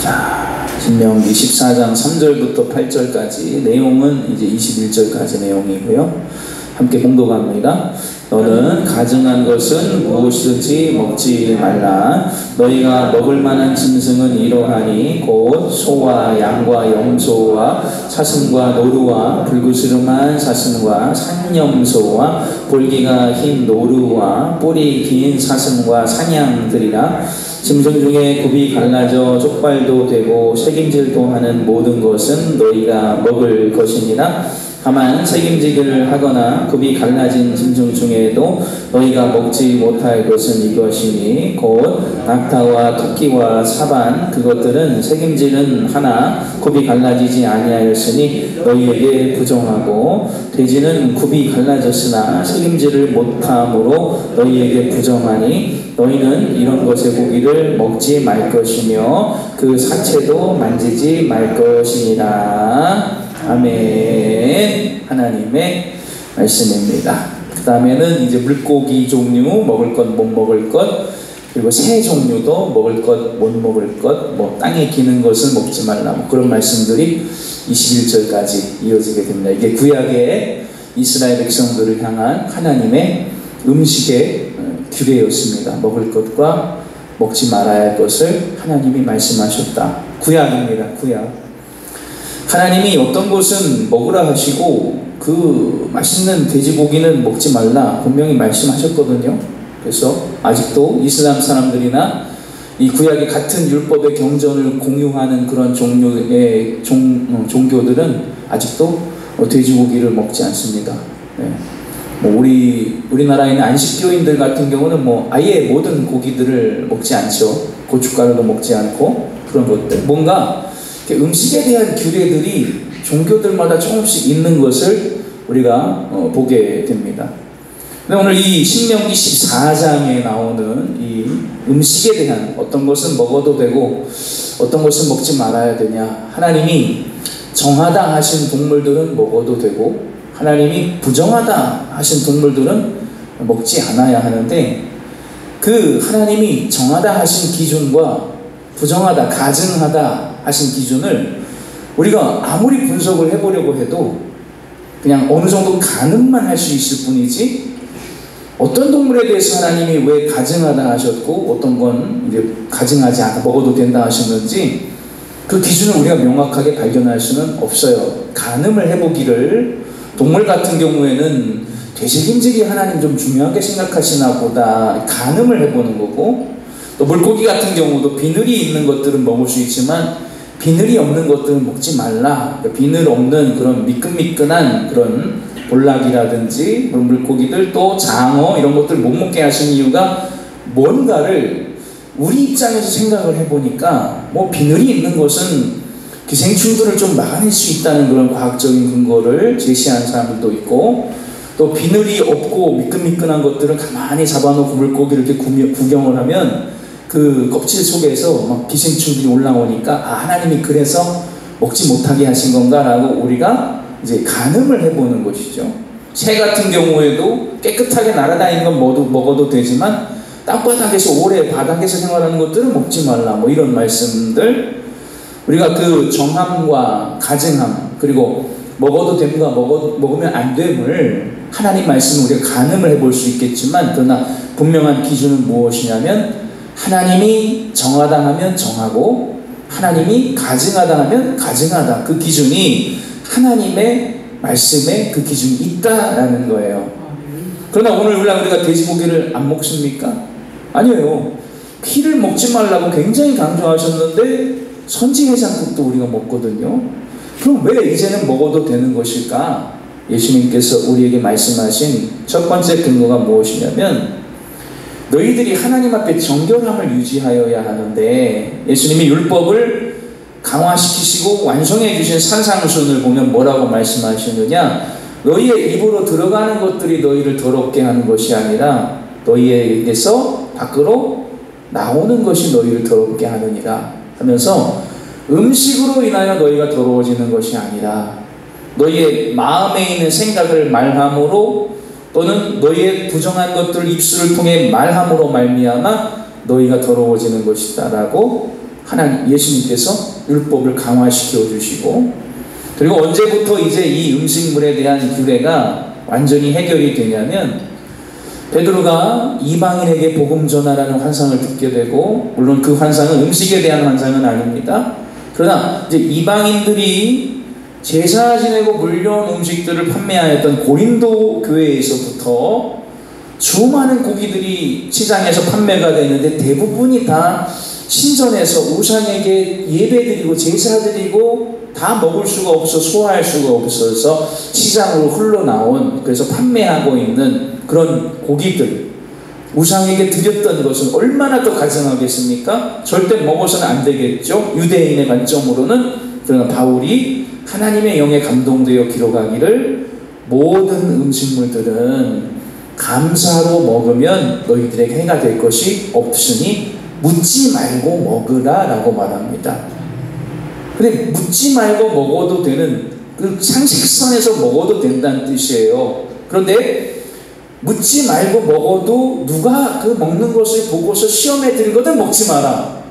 자, 신명기 14장 3절부터 8절까지 내용은 이제 21절까지 내용이고요. 함께 봉독합니다. 너는 가증한 것은 무엇이든지 먹지 말라. 너희가 먹을 만한 짐승은 이러하니 곧 소와 양과 염소와 사슴과 노루와 불구스름한 사슴과 산염소와 볼기가 흰 노루와 뿔이 긴 사슴과 사냥들이라. 짐승 중에 굽이 갈라져 족발도 되고 새김질도 하는 모든 것은 너희가 먹을 것이니라. 다만 새김질을 하거나 굽이 갈라진 짐승 중에도 너희가 먹지 못할 것은 이것이니 곧 낙타와 토끼와 사반 그것들은 새김질은 하나 굽이 갈라지지 아니하였으니 너희에게 부정하고 돼지는 굽이 갈라졌으나 새김질을 못함으로 너희에게 부정하니 너희는 이런 것의 고기를 먹지 말 것이며 그 사체도 만지지 말 것이니라. 아멘. 하나님의 말씀입니다. 그 다음에는 이제 물고기 종류, 먹을 것, 못 먹을 것, 그리고 새 종류도 먹을 것, 못 먹을 것, 뭐 땅에 기는 것을 먹지 말라, 뭐 그런 말씀들이 21절까지 이어지게 됩니다. 이게 구약의 이스라엘 백성들을 향한 하나님의 음식의 규례였습니다. 먹을 것과 먹지 말아야 할 것을 하나님이 말씀하셨다. 구약입니다. 구약. 하나님이 어떤 것은 먹으라 하시고 그 맛있는 돼지고기는 먹지 말라 분명히 말씀하셨거든요. 그래서 아직도 이슬람 사람들이나 이 구약의 같은 율법의 경전을 공유하는 그런 종류의 종교들은 아직도 돼지고기를 먹지 않습니다. 네. 뭐 우리나라에 있는 안식교인들 같은 경우는 뭐 아예 모든 고기들을 먹지 않죠. 고춧가루도 먹지 않고 그런 것들. 뭔가 음식에 대한 규례들이 종교들마다 조금씩 있는 것을 우리가 보게 됩니다. 근데 오늘 이 신명기 14장에 나오는 이 음식에 대한 어떤 것은 먹어도 되고 어떤 것은 먹지 말아야 되냐. 하나님이 정하다 하신 동물들은 먹어도 되고 하나님이 부정하다 하신 동물들은 먹지 않아야 하는데 그 하나님이 정하다 하신 기준과 부정하다, 가증하다 하신 기준을 우리가 아무리 분석을 해보려고 해도 그냥 어느 정도 가늠만 할 수 있을 뿐이지 어떤 동물에 대해서 하나님이 왜 가증하다 하셨고 어떤 건 이제 가증하지 않아 먹어도 된다 하셨는지 그 기준을 우리가 명확하게 발견할 수는 없어요. 가늠을 해보기를 동물 같은 경우에는 되새김질이 하나님 좀 중요하게 생각하시나 보다 가늠을 해보는 거고 또 물고기 같은 경우도 비늘이 있는 것들은 먹을 수 있지만 비늘이 없는 것들은 먹지 말라. 그러니까 비늘 없는 그런 미끈미끈한 그런 볼락이라든지 그런 물고기들 또 장어 이런 것들 못 먹게 하신 이유가 뭔가를 우리 입장에서 생각을 해보니까 뭐 비늘이 있는 것은 기생충들을 좀 막아낼 수 있다는 그런 과학적인 근거를 제시한 사람들도 있고 또 비늘이 없고 미끈미끈한 것들은 가만히 잡아놓고 물고기를 이렇게 구경을 하면 그 껍질 속에서 막 기생충들이 올라오니까 하나님이 그래서 먹지 못하게 하신 건가라고 우리가 이제 가늠을 해보는 것이죠. 새 같은 경우에도 깨끗하게 날아다니는 건 먹어도 되지만 땅바닥에서 오래 바닥에서 생활하는 것들은 먹지 말라 뭐 이런 말씀들 우리가 그 정함과 가증함 그리고 먹어도 됨과 먹으면 안 됨을 하나님 말씀을 우리가 가늠을 해볼 수 있겠지만 그러나 분명한 기준은 무엇이냐면 하나님이 정하다 하면 정하고 하나님이 가증하다 하면 가증하다. 그 기준이 하나님의 말씀에 그 기준이 있다라는 거예요. 그러나 오늘 우리가 돼지고기를 안 먹습니까? 아니에요. 피를 먹지 말라고 굉장히 강조하셨는데 선지해장국도 우리가 먹거든요. 그럼 왜 이제는 먹어도 되는 것일까? 예수님께서 우리에게 말씀하신 첫 번째 근거가 무엇이냐면 너희들이 하나님 앞에 정결함을 유지하여야 하는데 예수님이 율법을 강화시키시고 완성해 주신 산상순을 보면 뭐라고 말씀하시느냐 너희의 입으로 들어가는 것들이 너희를 더럽게 하는 것이 아니라 너희에게서 밖으로 나오는 것이 너희를 더럽게 하느니라 하면서 음식으로 인하여 너희가 더러워지는 것이 아니라 너희의 마음에 있는 생각을 말함으로 또는 너희의 부정한 것들을 입술을 통해 말함으로 말미암아 너희가 더러워지는 것이다 라고 하나님 예수님께서 율법을 강화시켜 주시고, 그리고 언제부터 이제 이 음식물에 대한 규례가 완전히 해결이 되냐면, 베드로가 이방인에게 복음 전하라는 환상을 듣게 되고, 물론 그 환상은 음식에 대한 환상은 아닙니다. 그러나 이제 이방인들이 제사 지내고 물려온 음식들을 판매하였던 고린도 교회에서부터 수많은 고기들이 시장에서 판매가 되는데, 대부분이 다 신전에서 우상에게 예배드리고 제사드리고 다 먹을 수가 없어, 소화할 수가 없어서 시장으로 흘러나온, 그래서 판매하고 있는 그런 고기들, 우상에게 드렸던 것은 얼마나 더 가증하겠습니까? 절대 먹어서는 안 되겠죠, 유대인의 관점으로는. 그러나 바울이 하나님의 영에 감동되어 기록하기를, 모든 음식물들은 감사로 먹으면 너희들에게 해가 될 것이 없으니 묻지 말고 먹으라 라고 말합니다. 근데 묻지 말고 먹어도 되는, 그 상식선에서 먹어도 된다는 뜻이에요. 그런데 묻지 말고 먹어도 누가 그 먹는 것을 보고서 시험에 들거든 먹지 마라,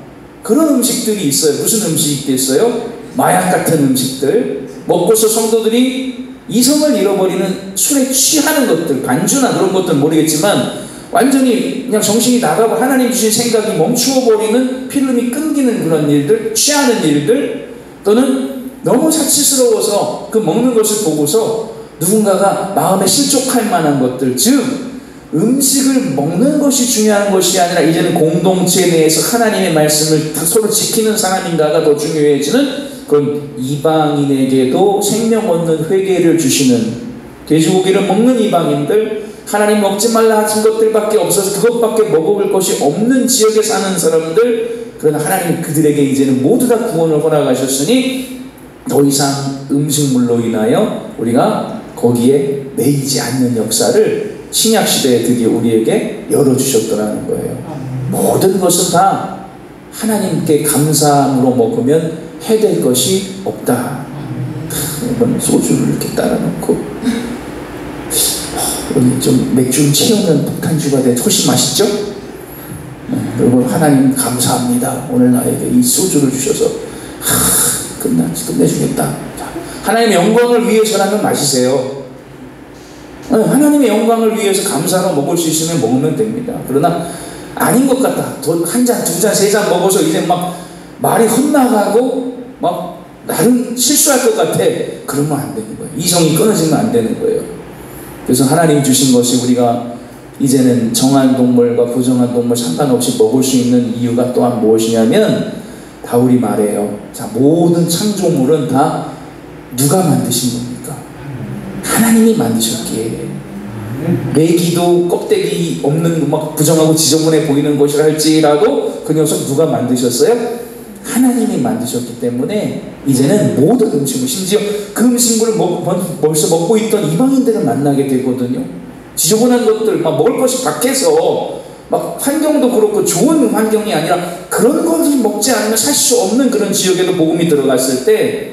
그런 음식들이 있어요. 무슨 음식이 있겠어요? 마약 같은 음식들, 먹고서 성도들이 이성을 잃어버리는, 술에 취하는 것들, 반주나 그런 것들은 모르겠지만 완전히 그냥 정신이 나가고 하나님 주신 생각이 멈추어버리는, 필름이 끊기는 그런 일들, 취하는 일들, 또는 너무 사치스러워서 그 먹는 것을 보고서 누군가가 마음에 실족할 만한 것들, 즉 음식을 먹는 것이 중요한 것이 아니라 이제는 공동체 내에서 하나님의 말씀을 서로 지키는 사람인가가 더 중요해지는, 그런 이방인에게도 생명 얻는 회개를 주시는, 돼지고기를 먹는 이방인들, 하나님 먹지 말라 하신 것들밖에 없어서 그것밖에 먹을 것이 없는 지역에 사는 사람들, 그러나 하나님 그들에게 이제는 모두 다 구원을 허락하셨으니 더 이상 음식물로 인하여 우리가 거기에 매이지 않는 역사를 신약시대에 드디어 우리에게 열어주셨더라는 거예요. 모든 것은 다 하나님께 감사함으로 먹으면 해될 것이 없다. 이번 소주를 이렇게 따라놓고, 우리 좀 맥주 채우면 폭탄주가 돼 훨씬 맛있죠? 여러분, 하나님 감사합니다. 오늘 나에게 이 소주를 주셔서 끝내주겠다. 하나님의 영광을 위해서라면 마시세요. 하나님의 영광을 위해서 감사로 먹을 수 있으면 먹으면 됩니다. 그러나 아닌 것 같다, 한 잔, 두 잔, 세 잔 먹어서 이제 막 말이 헛나가고 막 나름 실수할 것 같아, 그러면 안 되는 거예요. 이성이 끊어지면 안 되는 거예요. 그래서 하나님 주신 것이 우리가 이제는 정한 동물과 부정한 동물 상관없이 먹을 수 있는 이유가 또한 무엇이냐면, 바울이 말해요. 자, 모든 창조물은 다 누가 만드신 겁니까? 하나님이 만드셨기에. 메기도 껍데기 없는 막 부정하고 지저분해 보이는 것이라 할지라도 그 녀석 누가 만드셨어요? 하나님이 만드셨기 때문에 이제는 모든 음식물, 심지어 그 음식물을 벌써 먹고 있던 이방인들을 만나게 되거든요. 지저분한 것들, 막 먹을 것이 밖에서 막 환경도 그렇고 좋은 환경이 아니라 그런 것을 먹지 않으면 살 수 없는 그런 지역에도 복음이 들어갔을 때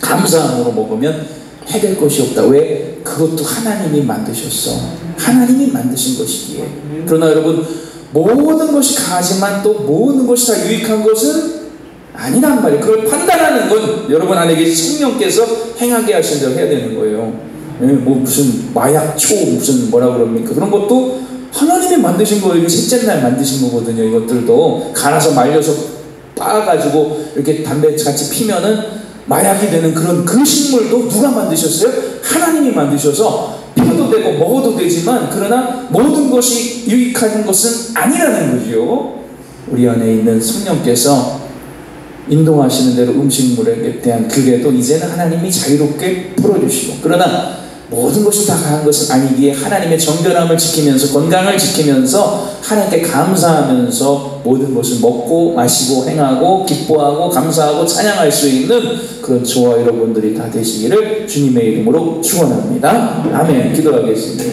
감사함으로 먹으면 해될 것이 없다. 왜? 그것도 하나님이 만드셨어. 하나님이 만드신 것이기에. 그러나 여러분, 모든 것이 강하지만 또 모든 것이 다 유익한 것은 아니란 말이에요. 그걸 판단하는 건 여러분 안에 계신 성령께서 행하게 하신 대로 해야 되는 거예요. 뭐 무슨 마약초 무슨 뭐라 그럽니까? 그런 것도 하나님이 만드신 거예요. 셋째 날 만드신 거거든요. 이것들도 갈아서 말려서 빻아가지고 이렇게 담배 같이 피면은 마약이 되는 그런 그 식물도 누가 만드셨어요? 하나님이 만드셔서 피워도 되고 먹어도 되지만, 그러나 모든 것이 유익한 것은 아니라는 거죠. 우리 안에 있는 성령께서 인도하시는 대로 음식물에 대한 규례도 이제는 하나님이 자유롭게 풀어주시고, 그러나 모든 것이 다 강한 것은 아니기에 하나님의 정결함을 지키면서, 건강을 지키면서, 하나님께 감사하면서 모든 것을 먹고 마시고 행하고 기뻐하고 감사하고 찬양할 수 있는 그런 저와 여러분들이 다 되시기를 주님의 이름으로 축원합니다. 아멘. 기도하겠습니다.